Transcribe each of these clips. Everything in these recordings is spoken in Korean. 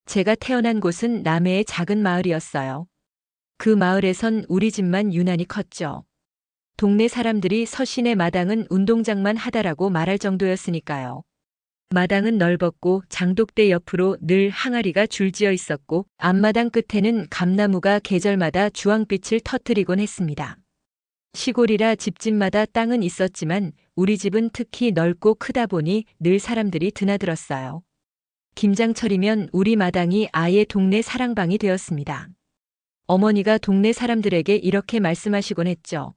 제가 태어난 곳은 남해의 작은 마을이었어요. 그 마을에선 우리 집만 유난히 컸죠. 동네 사람들이 서신의 마당은 운동장만 하다라고 말할 정도였으니까요. 마당은 넓었고 장독대 옆으로 늘 항아리가 줄지어 있었고 앞마당 끝에는 감나무가 계절마다 주황빛을 터뜨리곤 했습니다. 시골이라 집집마다 땅은 있었지만 우리 집은 특히 넓고 크다 보니 늘 사람들이 드나들었어요. 김장철이면 우리 마당이 아예 동네 사랑방이 되었습니다. 어머니가 동네 사람들에게 이렇게 말씀하시곤 했죠.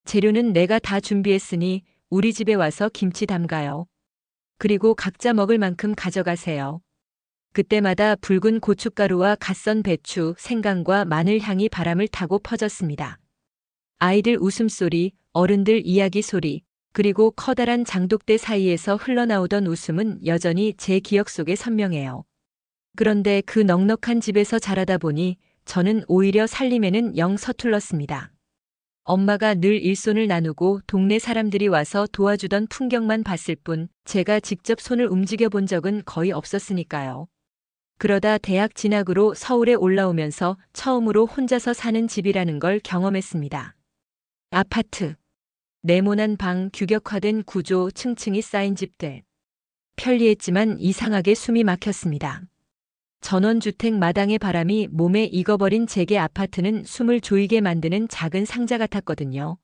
재료는 내가 다 준비했으니 우리 집에 와서 김치 담가요. 그리고 각자 먹을 만큼 가져가세요. 그때마다 붉은 고춧가루와 갓선 배추, 생강과 마늘 향이 바람을 타고 퍼졌습니다. 아이들 웃음소리, 어른들 이야기 소리, 그리고 커다란 장독대 사이에서 흘러나오던 웃음은 여전히 제 기억 속에 선명해요. 그런데 그 넉넉한 집에서 자라다 보니 저는 오히려 살림에는 영 서툴렀습니다. 엄마가 늘 일손을 나누고 동네 사람들이 와서 도와주던 풍경만 봤을 뿐 제가 직접 손을 움직여 본 적은 거의 없었으니까요. 그러다 대학 진학으로 서울에 올라오면서 처음으로 혼자서 사는 집이라는 걸 경험했습니다. 아파트. 네모난 방, 규격화된 구조, 층층이 쌓인 집들. 편리했지만 이상하게 숨이 막혔습니다. 전원주택 마당의 바람이 몸에 익어버린 제게 아파트는 숨을 조이게 만드는 작은 상자 같았거든요.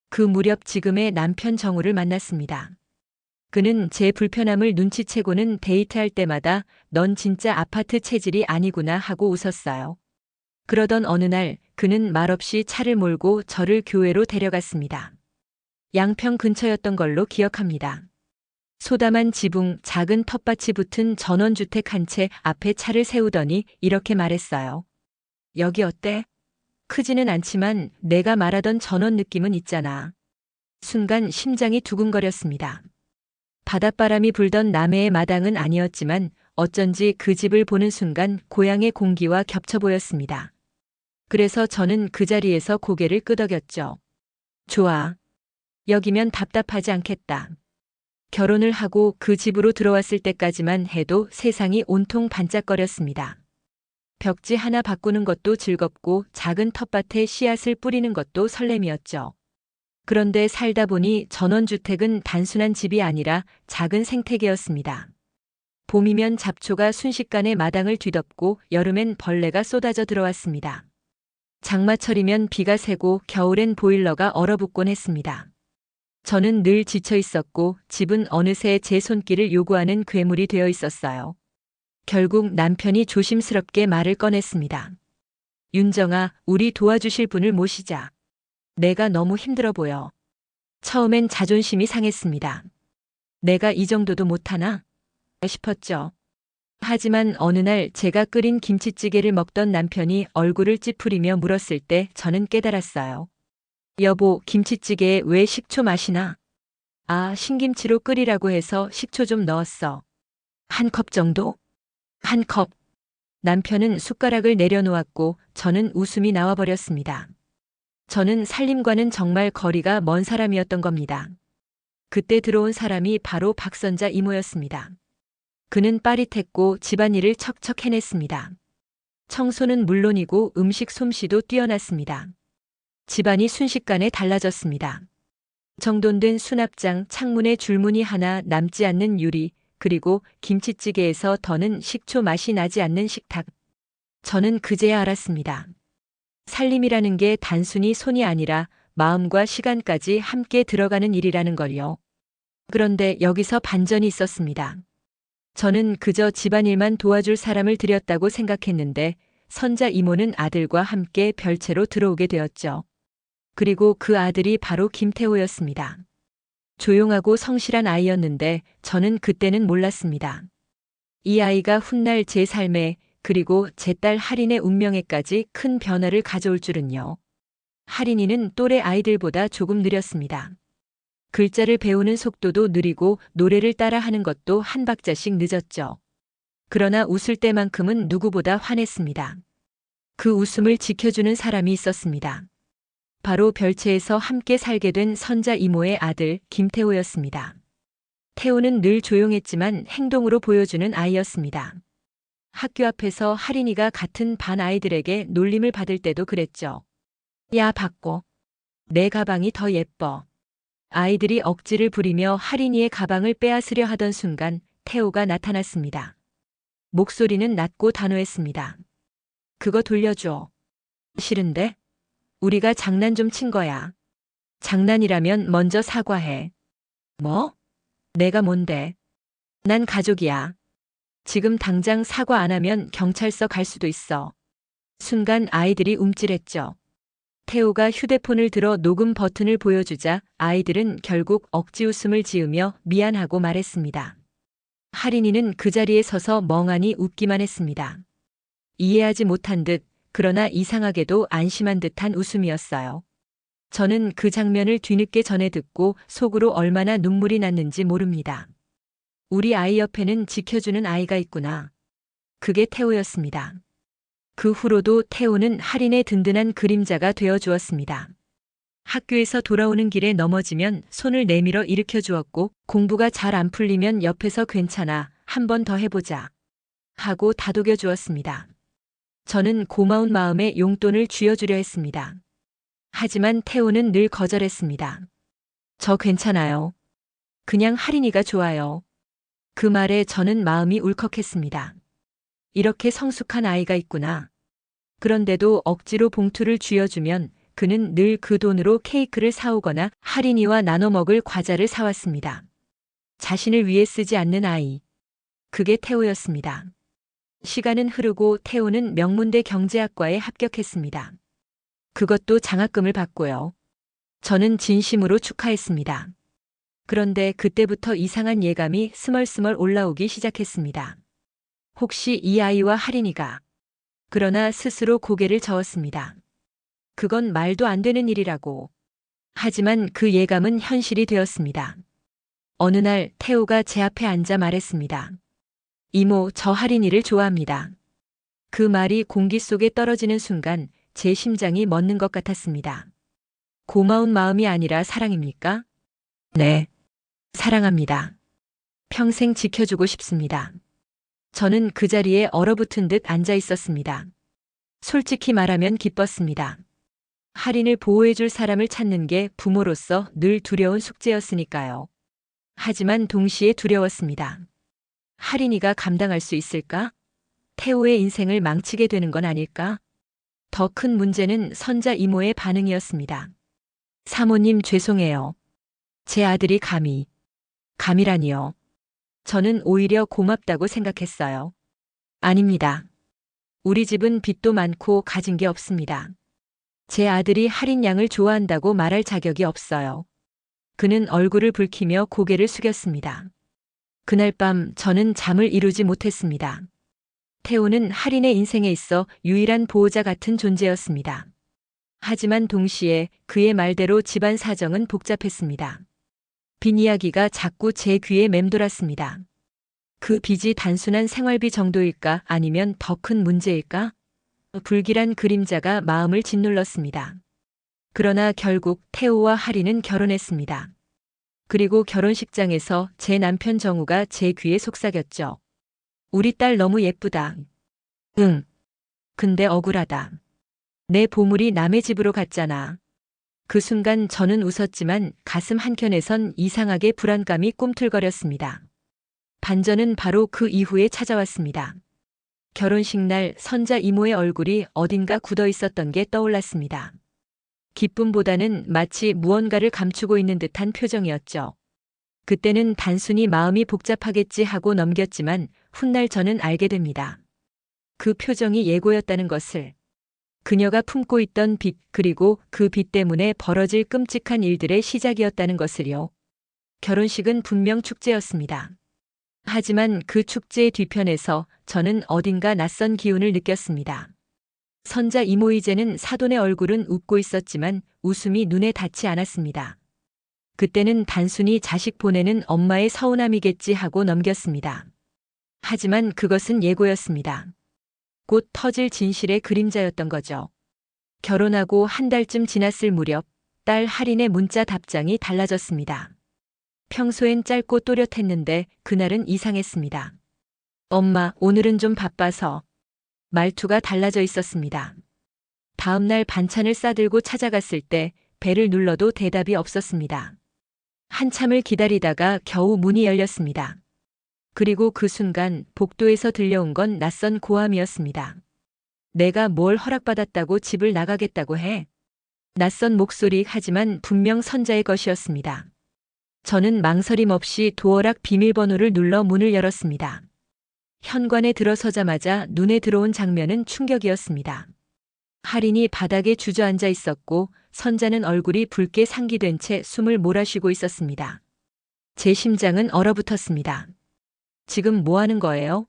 그 무렵 지금의 남편 정우를 만났습니다. 그는 제 불편함을 눈치채고는 데이트할 때마다 넌 진짜 아파트 체질이 아니구나 하고 웃었어요. 그러던 어느 날 그는 말없이 차를 몰고 저를 교회로 데려갔습니다. 양평 근처였던 걸로 기억합니다. 소담한 지붕, 작은 텃밭이 붙은 전원주택 한 채 앞에 차를 세우더니 이렇게 말했어요. 여기 어때? 크지는 않지만 내가 말하던 전원 느낌은 있잖아. 순간 심장이 두근거렸습니다. 바닷바람이 불던 남해의 마당은 아니었지만 어쩐지 그 집을 보는 순간 고향의 공기와 겹쳐 보였습니다. 그래서 저는 그 자리에서 고개를 끄덕였죠. 좋아. 여기면 답답하지 않겠다. 결혼을 하고 그 집으로 들어왔을 때까지만 해도 세상이 온통 반짝거렸습니다. 벽지 하나 바꾸는 것도 즐겁고 작은 텃밭에 씨앗을 뿌리는 것도 설렘이었죠. 그런데 살다 보니 전원주택은 단순한 집이 아니라 작은 생태계였습니다. 봄이면 잡초가 순식간에 마당을 뒤덮고 여름엔 벌레가 쏟아져 들어왔습니다. 장마철이면 비가 새고 겨울엔 보일러가 얼어붙곤 했습니다. 저는 늘 지쳐 있었고 집은 어느새 제 손길을 요구하는 괴물이 되어 있었어요. 결국 남편이 조심스럽게 말을 꺼냈습니다. 윤정아, 우리 도와주실 분을 모시자. 내가 너무 힘들어 보여. 처음엔 자존심이 상했습니다. 내가 이 정도도 못하나? 싶었죠. 하지만 어느 날 제가 끓인 김치찌개를 먹던 남편이 얼굴을 찌푸리며 물었을 때 저는 깨달았어요. 여보, 김치찌개에 왜 식초 마시나? 아, 신김치로 끓이라고 해서 식초 좀 넣었어. 한 컵 정도? 한 컵. 남편은 숟가락을 내려놓았고 저는 웃음이 나와버렸습니다. 저는 살림과는 정말 거리가 먼 사람이었던 겁니다. 그때 들어온 사람이 바로 박선자 이모였습니다. 그는 빠릿했고 집안일을 척척 해냈습니다. 청소는 물론이고 음식 솜씨도 뛰어났습니다. 집안이 순식간에 달라졌습니다. 정돈된 수납장, 창문에 줄무늬 하나 남지 않는 유리, 그리고 김치찌개에서 더는 식초 맛이 나지 않는 식탁. 저는 그제야 알았습니다. 살림이라는 게 단순히 손이 아니라 마음과 시간까지 함께 들어가는 일이라는 걸요. 그런데 여기서 반전이 있었습니다. 저는 그저 집안일만 도와줄 사람을 들였다고 생각했는데 선자 이모는 아들과 함께 별채로 들어오게 되었죠. 그리고 그 아들이 바로 김태호였습니다. 조용하고 성실한 아이였는데 저는 그때는 몰랐습니다. 이 아이가 훗날 제 삶에 그리고 제 딸 하린의 운명에까지 큰 변화를 가져올 줄은요. 하린이는 또래 아이들보다 조금 느렸습니다. 글자를 배우는 속도도 느리고 노래를 따라하는 것도 한 박자씩 늦었죠. 그러나 웃을 때만큼은 누구보다 환했습니다. 그 웃음을 지켜주는 사람이 있었습니다. 바로 별채에서 함께 살게 된 선자 이모의 아들 김태호였습니다. 태호는 늘 조용했지만 행동으로 보여주는 아이였습니다. 학교 앞에서 할인이가 같은 반 아이들에게 놀림을 받을 때도 그랬죠. 야, 바꿔. 내 가방이 더 예뻐. 아이들이 억지를 부리며 할인이의 가방을 빼앗으려 하던 순간 태호가 나타났습니다. 목소리는 낮고 단호했습니다. 그거 돌려줘. 싫은데? 우리가 장난 좀 친 거야. 장난이라면 먼저 사과해. 뭐? 내가 뭔데? 난 가족이야. 지금 당장 사과 안 하면 경찰서 갈 수도 있어. 순간 아이들이 움찔했죠. 태호가 휴대폰을 들어 녹음 버튼을 보여주자 아이들은 결국 억지 웃음을 지으며 미안하고 말했습니다. 할인이는 그 자리에 서서 멍하니 웃기만 했습니다. 이해하지 못한 듯 그러나 이상하게도 안심한 듯한 웃음이었어요. 저는 그 장면을 뒤늦게 전해 듣고 속으로 얼마나 눈물이 났는지 모릅니다. 우리 아이 옆에는 지켜주는 아이가 있구나. 그게 태호였습니다. 그 후로도 태호는 할인의 든든한 그림자가 되어 주었습니다. 학교에서 돌아오는 길에 넘어지면 손을 내밀어 일으켜 주었고 공부가 잘 안 풀리면 옆에서 괜찮아, 한 번 더 해보자 하고 다독여 주었습니다. 저는 고마운 마음에 용돈을 쥐어주려 했습니다. 하지만 태호는 늘 거절했습니다. 저 괜찮아요. 그냥 할인이가 좋아요. 그 말에 저는 마음이 울컥했습니다. 이렇게 성숙한 아이가 있구나. 그런데도 억지로 봉투를 쥐어주면 그는 늘 그 돈으로 케이크를 사오거나 할인이와 나눠 먹을 과자를 사왔습니다. 자신을 위해 쓰지 않는 아이. 그게 태호였습니다. 시간은 흐르고 태호는 명문대 경제학과에 합격했습니다. 그것도 장학금을 받고요. 저는 진심으로 축하했습니다. 그런데 그때부터 이상한 예감이 스멀스멀 올라오기 시작했습니다. 혹시 이 아이와 할인이가. 그러나 스스로 고개를 저었습니다. 그건 말도 안 되는 일이라고. 하지만 그 예감은 현실이 되었습니다. 어느 날 태호가 제 앞에 앉아 말했습니다. 이모, 저 할인이를 좋아합니다. 그 말이 공기 속에 떨어지는 순간 제 심장이 멎는 것 같았습니다. 고마운 마음이 아니라 사랑입니까? 네. 사랑합니다. 평생 지켜주고 싶습니다. 저는 그 자리에 얼어붙은 듯 앉아 있었습니다. 솔직히 말하면 기뻤습니다. 할인을 보호해줄 사람을 찾는 게 부모로서 늘 두려운 숙제였으니까요. 하지만 동시에 두려웠습니다. 할인이가 감당할 수 있을까? 태호의 인생을 망치게 되는 건 아닐까? 더 큰 문제는 선자 이모의 반응이었습니다. 사모님 죄송해요. 제 아들이 감이라니요. 저는 오히려 고맙다고 생각했어요. 아닙니다. 우리 집은 빚도 많고 가진 게 없습니다. 제 아들이 할인 양을 좋아한다고 말할 자격이 없어요. 그는 얼굴을 붉히며 고개를 숙였습니다. 그날 밤 저는 잠을 이루지 못했습니다. 태호는 할인의 인생에 있어 유일한 보호자 같은 존재였습니다. 하지만 동시에 그의 말대로 집안 사정은 복잡했습니다. 빚 이야기가 자꾸 제 귀에 맴돌았습니다. 그 빚이 단순한 생활비 정도일까 아니면 더 큰 문제일까? 불길한 그림자가 마음을 짓눌렀습니다. 그러나 결국 태호와 할인은 결혼했습니다. 그리고 결혼식장에서 제 남편 정우가 제 귀에 속삭였죠. 우리 딸 너무 예쁘다. 응. 근데 억울하다. 내 보물이 남의 집으로 갔잖아. 그 순간 저는 웃었지만 가슴 한켠에선 이상하게 불안감이 꿈틀거렸습니다. 반전은 바로 그 이후에 찾아왔습니다. 결혼식 날 선자 이모의 얼굴이 어딘가 굳어 있었던 게 떠올랐습니다. 기쁨보다는 마치 무언가를 감추고 있는 듯한 표정이었죠. 그때는 단순히 마음이 복잡하겠지 하고 넘겼지만 훗날 저는 알게 됩니다. 그 표정이 예고였다는 것을. 그녀가 품고 있던 빚 그리고 그 빚 때문에 벌어질 끔찍한 일들의 시작이었다는 것을요. 결혼식은 분명 축제였습니다. 하지만 그 축제의 뒤편에서 저는 어딘가 낯선 기운을 느꼈습니다. 선자 이모 이제는 사돈의 얼굴은 웃고 있었지만 웃음이 눈에 닿지 않았습니다. 그때는 단순히 자식 보내는 엄마의 서운함이겠지 하고 넘겼습니다. 하지만 그것은 예고였습니다. 곧 터질 진실의 그림자였던 거죠. 결혼하고 한 달쯤 지났을 무렵 딸 할인의 문자 답장이 달라졌습니다. 평소엔 짧고 또렷했는데 그날은 이상했습니다. 엄마, 오늘은 좀 바빠서. 말투가 달라져 있었습니다. 다음 날 반찬을 싸들고 찾아갔을 때 벨을 눌러도 대답이 없었습니다. 한참을 기다리다가 겨우 문이 열렸습니다. 그리고 그 순간 복도에서 들려온 건 낯선 고함이었습니다. 내가 뭘 허락받았다고 집을 나가겠다고 해? 낯선 목소리 하지만 분명 선자의 것이었습니다. 저는 망설임 없이 도어락 비밀번호를 눌러 문을 열었습니다. 현관에 들어서자마자 눈에 들어온 장면은 충격이었습니다. 할인이 바닥에 주저앉아 있었고 선자는 얼굴이 붉게 상기된 채 숨을 몰아쉬고 있었습니다. 제 심장은 얼어붙었습니다. 지금 뭐 하는 거예요?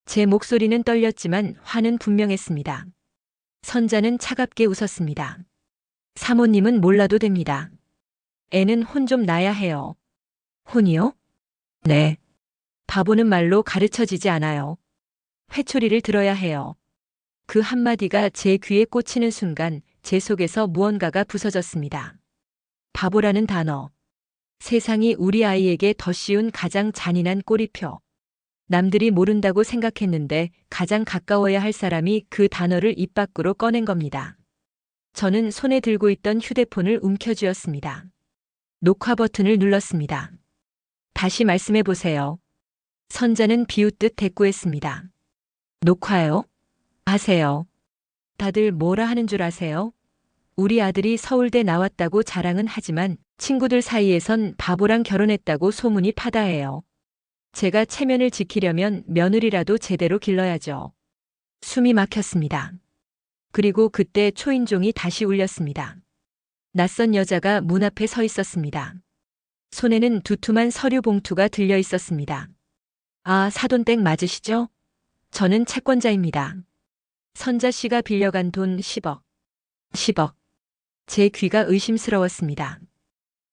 제 목소리는 떨렸지만 화는 분명했습니다. 선자는 차갑게 웃었습니다. 사모님은 몰라도 됩니다. 애는 혼 좀 나야 해요. 혼이요? 네. 바보는 말로 가르쳐지지 않아요. 회초리를 들어야 해요. 그 한마디가 제 귀에 꽂히는 순간 제 속에서 무언가가 부서졌습니다. 바보라는 단어. 세상이 우리 아이에게 더 씌운 가장 잔인한 꼬리표. 남들이 모른다고 생각했는데 가장 가까워야 할 사람이 그 단어를 입 밖으로 꺼낸 겁니다. 저는 손에 들고 있던 휴대폰을 움켜쥐었습니다. 녹화 버튼을 눌렀습니다. 다시 말씀해 보세요. 선자는 비웃듯 대꾸했습니다. 녹화요? 하세요. 다들 뭐라 하는 줄 아세요? 우리 아들이 서울대 나왔다고 자랑은 하지만 친구들 사이에선 바보랑 결혼했다고 소문이 파다해요. 제가 체면을 지키려면 며느리라도 제대로 길러야죠. 숨이 막혔습니다. 그리고 그때 초인종이 다시 울렸습니다. 낯선 여자가 문 앞에 서 있었습니다. 손에는 두툼한 서류 봉투가 들려 있었습니다. 아, 사돈댁 맞으시죠? 저는 채권자입니다. 선자 씨가 빌려간 돈 10억. 10억. 제 귀가 의심스러웠습니다.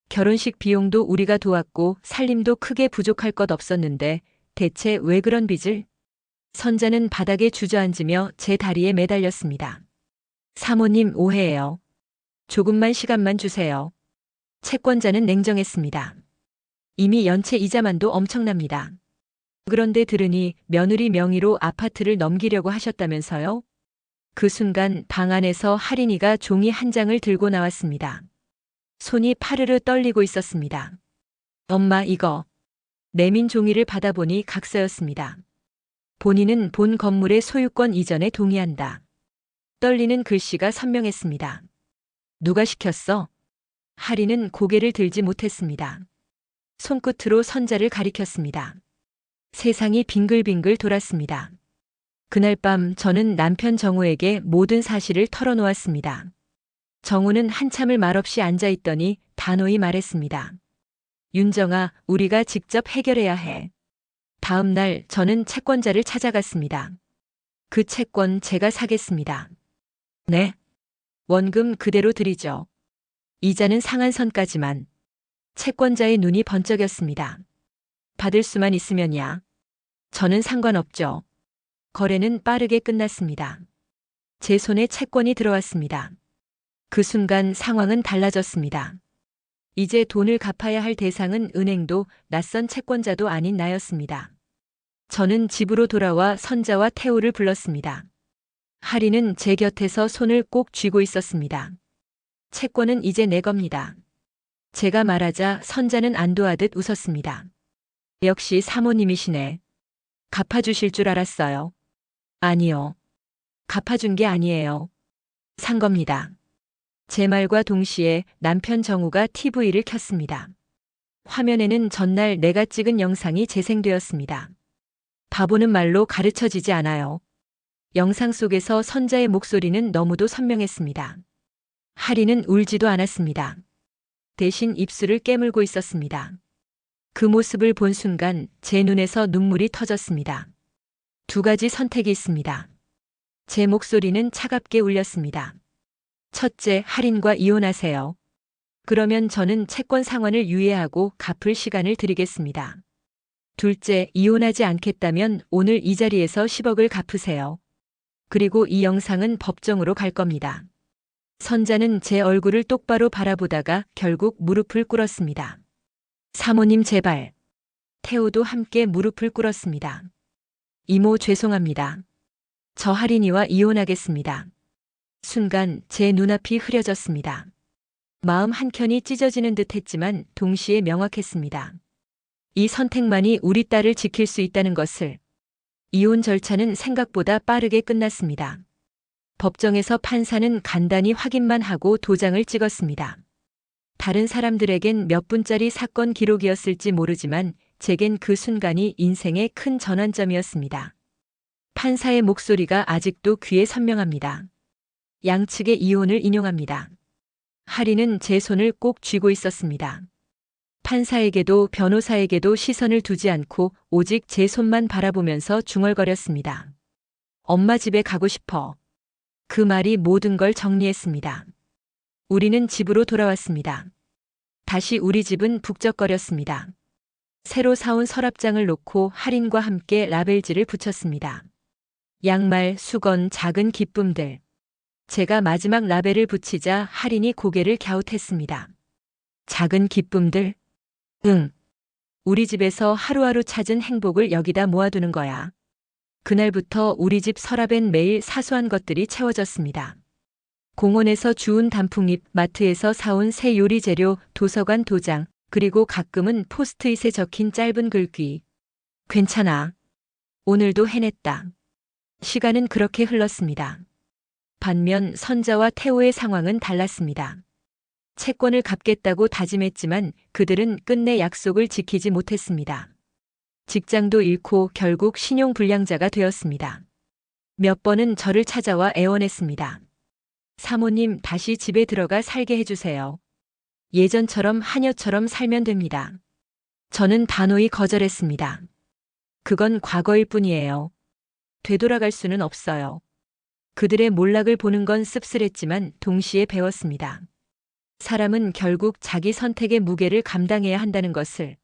결혼식 비용도 우리가 도왔고 살림도 크게 부족할 것 없었는데 대체 왜 그런 빚을? 선자는 바닥에 주저앉으며 제 다리에 매달렸습니다. 사모님 오해예요. 조금만 시간만 주세요. 채권자는 냉정했습니다. 이미 연체 이자만도 엄청납니다. 그런데 들으니 며느리 명의로 아파트를 넘기려고 하셨다면서요? 그 순간 방 안에서 할인이가 종이 한 장을 들고 나왔습니다. 손이 파르르 떨리고 있었습니다. 엄마 이거. 내민 종이를 받아보니 각서였습니다. 본인은 본 건물의 소유권 이전에 동의한다. 떨리는 글씨가 선명했습니다. 누가 시켰어? 할인은 고개를 들지 못했습니다. 손끝으로 선자를 가리켰습니다. 세상이 빙글빙글 돌았습니다. 그날 밤 저는 남편 정우에게 모든 사실을 털어놓았습니다. 정우는 한참을 말없이 앉아있더니 단호히 말했습니다. 윤정아, 우리가 직접 해결해야 해. 다음 날 저는 채권자를 찾아갔습니다. 그 채권 제가 사겠습니다. 네. 원금 그대로 드리죠. 이자는 상한선까지만. 채권자의 눈이 번쩍였습니다. 받을 수만 있으면야. 저는 상관없죠. 거래는 빠르게 끝났습니다. 제 손에 채권이 들어왔습니다. 그 순간 상황은 달라졌습니다. 이제 돈을 갚아야 할 대상은 은행도 낯선 채권자도 아닌 나였습니다. 저는 집으로 돌아와 선자와 태호를 불렀습니다. 할인은 제 곁에서 손을 꼭 쥐고 있었습니다. 채권은 이제 내 겁니다. 제가 말하자 선자는 안도하듯 웃었습니다. 역시 사모님이시네. 갚아주실 줄 알았어요. 아니요. 갚아준 게 아니에요. 산 겁니다. 제 말과 동시에 남편 정우가 TV를 켰습니다. 화면에는 전날 내가 찍은 영상이 재생되었습니다. 바보는 말로 가르쳐지지 않아요. 영상 속에서 선자의 목소리는 너무도 선명했습니다. 할인은 울지도 않았습니다. 대신 입술을 깨물고 있었습니다. 그 모습을 본 순간 제 눈에서 눈물이 터졌습니다. 두 가지 선택이 있습니다. 제 목소리는 차갑게 울렸습니다. 첫째, 할인과 이혼하세요. 그러면 저는 채권 상환을 유예하고 갚을 시간을 드리겠습니다. 둘째, 이혼하지 않겠다면 오늘 이 자리에서 10억을 갚으세요. 그리고 이 영상은 법정으로 갈 겁니다. 선자는 제 얼굴을 똑바로 바라보다가 결국 무릎을 꿇었습니다. 사모님 제발. 태호도 함께 무릎을 꿇었습니다. 이모 죄송합니다. 저 할인이와 이혼하겠습니다. 순간 제 눈앞이 흐려졌습니다. 마음 한켠이 찢어지는 듯 했지만 동시에 명확했습니다. 이 선택만이 우리 딸을 지킬 수 있다는 것을. 이혼 절차는 생각보다 빠르게 끝났습니다. 법정에서 판사는 간단히 확인만 하고 도장을 찍었습니다. 다른 사람들에겐 몇 분짜리 사건 기록이었을지 모르지만 제겐 그 순간이 인생의 큰 전환점이었습니다. 판사의 목소리가 아직도 귀에 선명합니다. 양측의 이혼을 인용합니다. 할인은 제 손을 꼭 쥐고 있었습니다. 판사에게도 변호사에게도 시선을 두지 않고 오직 제 손만 바라보면서 중얼거렸습니다. 엄마 집에 가고 싶어. 그 말이 모든 걸 정리했습니다. 우리는 집으로 돌아왔습니다. 다시 우리 집은 북적거렸습니다. 새로 사온 서랍장을 놓고 할인과 함께 라벨지를 붙였습니다. 양말, 수건, 작은 기쁨들. 제가 마지막 라벨을 붙이자 할인이 고개를 갸웃했습니다. 작은 기쁨들? 응. 우리 집에서 하루하루 찾은 행복을 여기다 모아두는 거야. 그날부터 우리 집 서랍엔 매일 사소한 것들이 채워졌습니다. 공원에서 주운 단풍잎, 마트에서 사온 새 요리 재료, 도서관 도장, 그리고 가끔은 포스트잇에 적힌 짧은 글귀. 괜찮아. 오늘도 해냈다. 시간은 그렇게 흘렀습니다. 반면 선자와 태호의 상황은 달랐습니다. 채권을 갚겠다고 다짐했지만 그들은 끝내 약속을 지키지 못했습니다. 직장도 잃고 결국 신용불량자가 되었습니다. 몇 번은 저를 찾아와 애원했습니다. 사모님, 다시 집에 들어가 살게 해주세요. 예전처럼 하녀처럼 살면 됩니다. 저는 단호히 거절했습니다. 그건 과거일 뿐이에요. 되돌아갈 수는 없어요. 그들의 몰락을 보는 건 씁쓸했지만 동시에 배웠습니다. 사람은 결국 자기 선택의 무게를 감당해야 한다는 것을.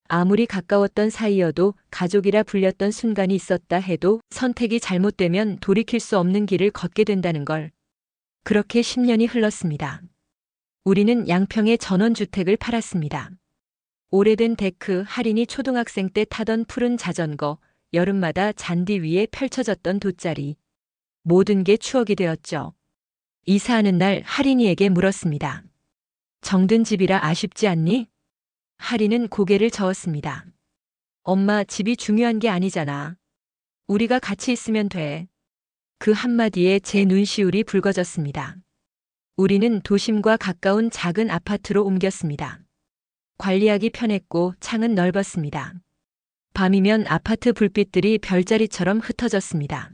아무리 가까웠던 사이여도 가족이라 불렸던 순간이 있었다 해도 선택이 잘못되면 돌이킬 수 없는 길을 걷게 된다는 걸. 그렇게 10년이 흘렀습니다. 우리는 양평의 전원주택을 팔았습니다. 오래된 데크, 할인이 초등학생 때 타던 푸른 자전거, 여름마다 잔디 위에 펼쳐졌던 돗자리. 모든 게 추억이 되었죠. 이사하는 날 할인이에게 물었습니다. 정든 집이라 아쉽지 않니? 할인은 고개를 저었습니다. 엄마, 집이 중요한 게 아니잖아. 우리가 같이 있으면 돼. 그 한마디에 제 눈시울이 붉어졌습니다. 우리는 도심과 가까운 작은 아파트로 옮겼습니다. 관리하기 편했고 창은 넓었습니다. 밤이면 아파트 불빛들이 별자리처럼 흩어졌습니다.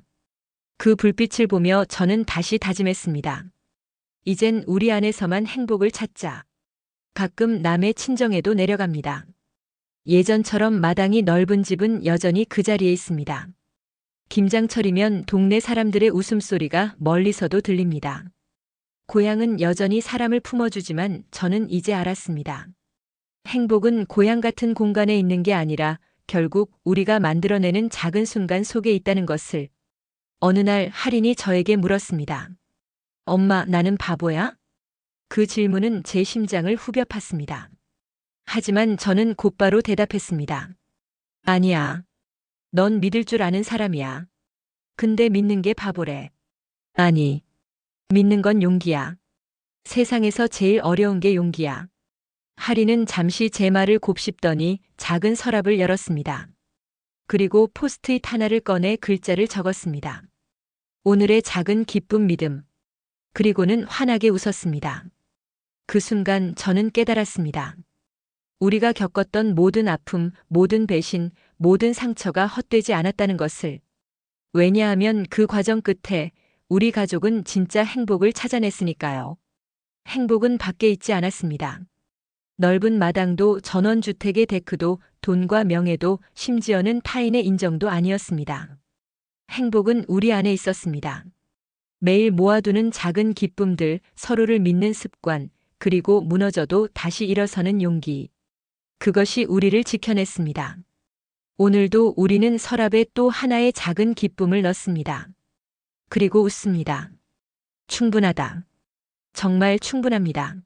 그 불빛을 보며 저는 다시 다짐했습니다. 이젠 우리 안에서만 행복을 찾자. 가끔 남의 친정에도 내려갑니다. 예전처럼 마당이 넓은 집은 여전히 그 자리에 있습니다. 김장철이면 동네 사람들의 웃음소리가 멀리서도 들립니다. 고향은 여전히 사람을 품어주지만 저는 이제 알았습니다. 행복은 고향 같은 공간에 있는 게 아니라 결국 우리가 만들어내는 작은 순간 속에 있다는 것을. 어느 날 할인이 저에게 물었습니다. 엄마, 나는 바보야? 그 질문은 제 심장을 후벼 팠습니다. 하지만 저는 곧바로 대답했습니다. 아니야. 넌 믿을 줄 아는 사람이야. 근데 믿는 게 바보래. 아니. 믿는 건 용기야. 세상에서 제일 어려운 게 용기야. 할인은 잠시 제 말을 곱씹더니 작은 서랍을 열었습니다. 그리고 포스트잇 하나를 꺼내 글자를 적었습니다. 오늘의 작은 기쁨 믿음. 그리고는 환하게 웃었습니다. 그 순간 저는 깨달았습니다. 우리가 겪었던 모든 아픔, 모든 배신, 모든 상처가 헛되지 않았다는 것을. 왜냐하면 그 과정 끝에 우리 가족은 진짜 행복을 찾아냈으니까요. 행복은 밖에 있지 않았습니다. 넓은 마당도 전원주택의 데크도 돈과 명예도 심지어는 타인의 인정도 아니었습니다. 행복은 우리 안에 있었습니다. 매일 모아두는 작은 기쁨들, 서로를 믿는 습관, 그리고 무너져도 다시 일어서는 용기. 그것이 우리를 지켜냈습니다. 오늘도 우리는 서랍에 또 하나의 작은 기쁨을 넣습니다. 그리고 웃습니다. 충분하다. 정말 충분합니다.